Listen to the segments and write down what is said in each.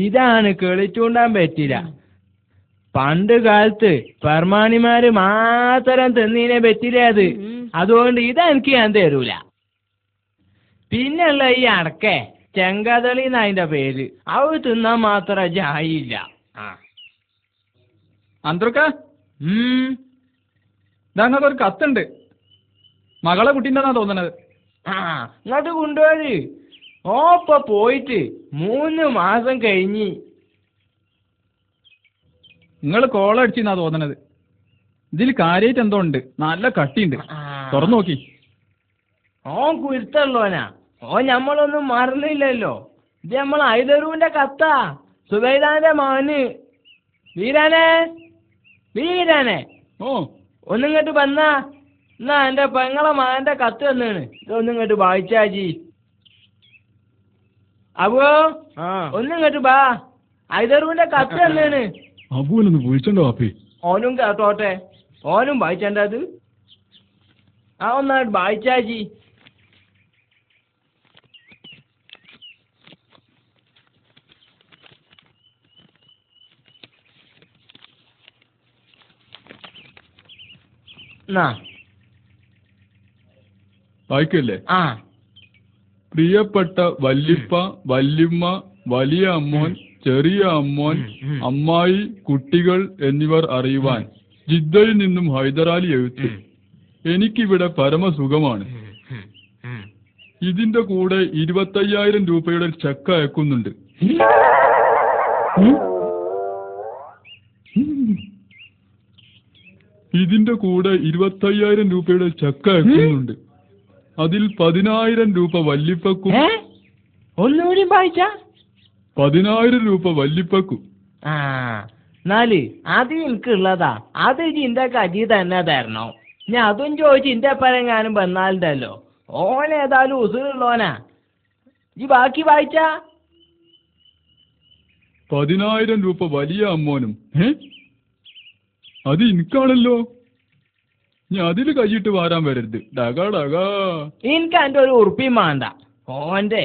ഇതാണ് കിളിച്ചൂണ്ടാൻ പറ്റില്ല. പണ്ട് കാലത്ത് പെർമാണിമാര് മാത്രം തിന്നീനെ പറ്റില്ല അത്. അതുകൊണ്ട് ഇതെനിക്ക് ഞാൻ തരൂല. പിന്നെയുള്ള ഈ അടക്കേ ചെങ്കതളി എന്നതിന്റെ പേര് അവ തിന്നാൻ മാത്രം ജായില്ല. അന്തർക്ക ഞങ്ങൾക്കൊരു കത്തുണ്ട്. മകളെ കുട്ടീൻ്റെന്നാ തോന്നണത്. ഇങ്ങോട്ട് കൊണ്ടുപോര്. ഓപ്പ പോയിട്ട് 3 മാസം കഴിഞ്ഞ്. നിങ്ങൾ കോളടിച്ചെന്നാ തോന്നണത്. ഇതിൽ കാര്യമായിട്ട് എന്തോ ഉണ്ട്. നല്ല കട്ടിയുണ്ട്. തുറന്നു നോക്കി. ഓൻ കുരുത്തുള്ളോനാ. ഓൻ ഞമ്മളൊന്നും മറന്നില്ലല്ലോ. ഇത് നമ്മൾ ഐതരൂന്റെ കത്താ. സുബൈദാന്റെ മോന്. വീരാനെ വീരാനെ ഒന്നിങ്ങോട്ട് വന്നാ. എന്നാ എന്റെ പെങ്ങളെ മകന്റെ കത്ത് വന്നാണ്. ഇതൊന്നിങ്ങോട്ട് വായിച്ചാജി. അബോ ഒന്നിങ്ങോട്ട് ബാ. ഐതരൂന്റെ കത്ത് വന്നാണ്. അബുവിനൊന്ന് വിളിച്ചോ ആപ്പി. ഓനും കേട്ടോട്ടെ. ഓനും വായിച്ചത്. ഒന്നായിട്ട് വായിച്ചാജി. വായിക്കല്ലേ? പ്രിയപ്പെട്ട വല്ലിപ്പ, വല്യമ്മ, വലിയ അമ്മോൻ, ചെറിയ അമ്മോൻ, അമ്മായി, കുട്ടികൾ എന്നിവർ അറിയുവാൻ ജിദ്ദയിൽ നിന്നും ഹൈദരാലി എഴുത്ത്. എനിക്കിവിടെ പരമസുഖമാണ്. ഇതിന്റെ കൂടെ 25,000 രൂപയുടെ ചെക്ക് അയക്കുന്നുണ്ട്. ഇതിന്റെ കൂടെ 25,000 രൂപയുടെ ചെക്ക് അയക്കുന്നുണ്ട്. അതിൽ 10,000 രൂപ വല്ലിപ്പക്കും 10,000 രൂപ വല്ലിപ്പക്കും. എന്നാല് അത് എനിക്കുള്ളതാ. അത് ഇന്റെ കജി തന്നെ തരണോ. ഞാൻ അതും ചോദിച്ചു ഇന്റെ പരങ്ങാനും വന്നാലുണ്ടല്ലോ. ഓനേതായാലും ഉസുറുള്ളോനാ. ഈ ബാക്കി വായിച്ചാ. 10,000 രൂപ വലിയ അമ്മോനും. അത് എനിക്കാണല്ലോ. ഞാൻ അതില് കൈയിട്ട് വാരാൻ വരരുത്. ഡകാ ഡകാ. എനിക്ക് എന്റെ ഒരു ഉറുപ്പിയും വേണ്ട. ഓന്റെ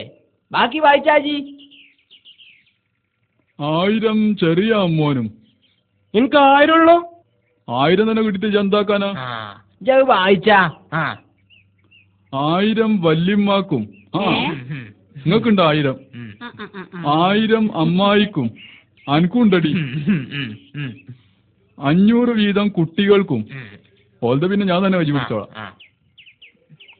ബാക്കി വായിച്ചാജി. 1000 ചെറിയ അമ്മോനും. എനിക്ക് 1000 ഉള്ളൂ. 1000 തന്നെ കിട്ടിട്ട് എന്താക്കാനാ? വായിച്ചാ. 1000 വല്യമ്മാക്കും. നിങ്ങൾക്കുണ്ട് 1000. 1000 അമ്മായിക്കും. അനക്കുണ്ടടി. 500 വീതം കുട്ടികൾക്കും. ഓൾത് പിന്നെ ഞാൻ തന്നെ വെച്ച് പിടിച്ചോളാം.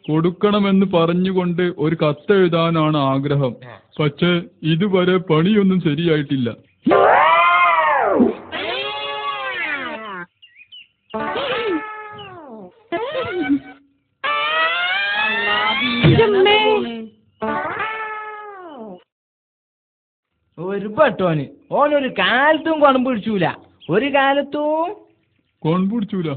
കൊടുക്കണമെന്ന് പറഞ്ഞുകൊണ്ട് ഒരു കത്തെഴുതാനാണ് ആഗ്രഹം. പക്ഷേ ഇതുവരെ പണിയൊന്നും ശരിയായിട്ടില്ല. ഒരു പട്ടോന് ഓനൊരു കാലത്തും കൊണപിടിച്ചൂല. ഒരു കാലത്തും കൊൺപിടിച്ചൂല.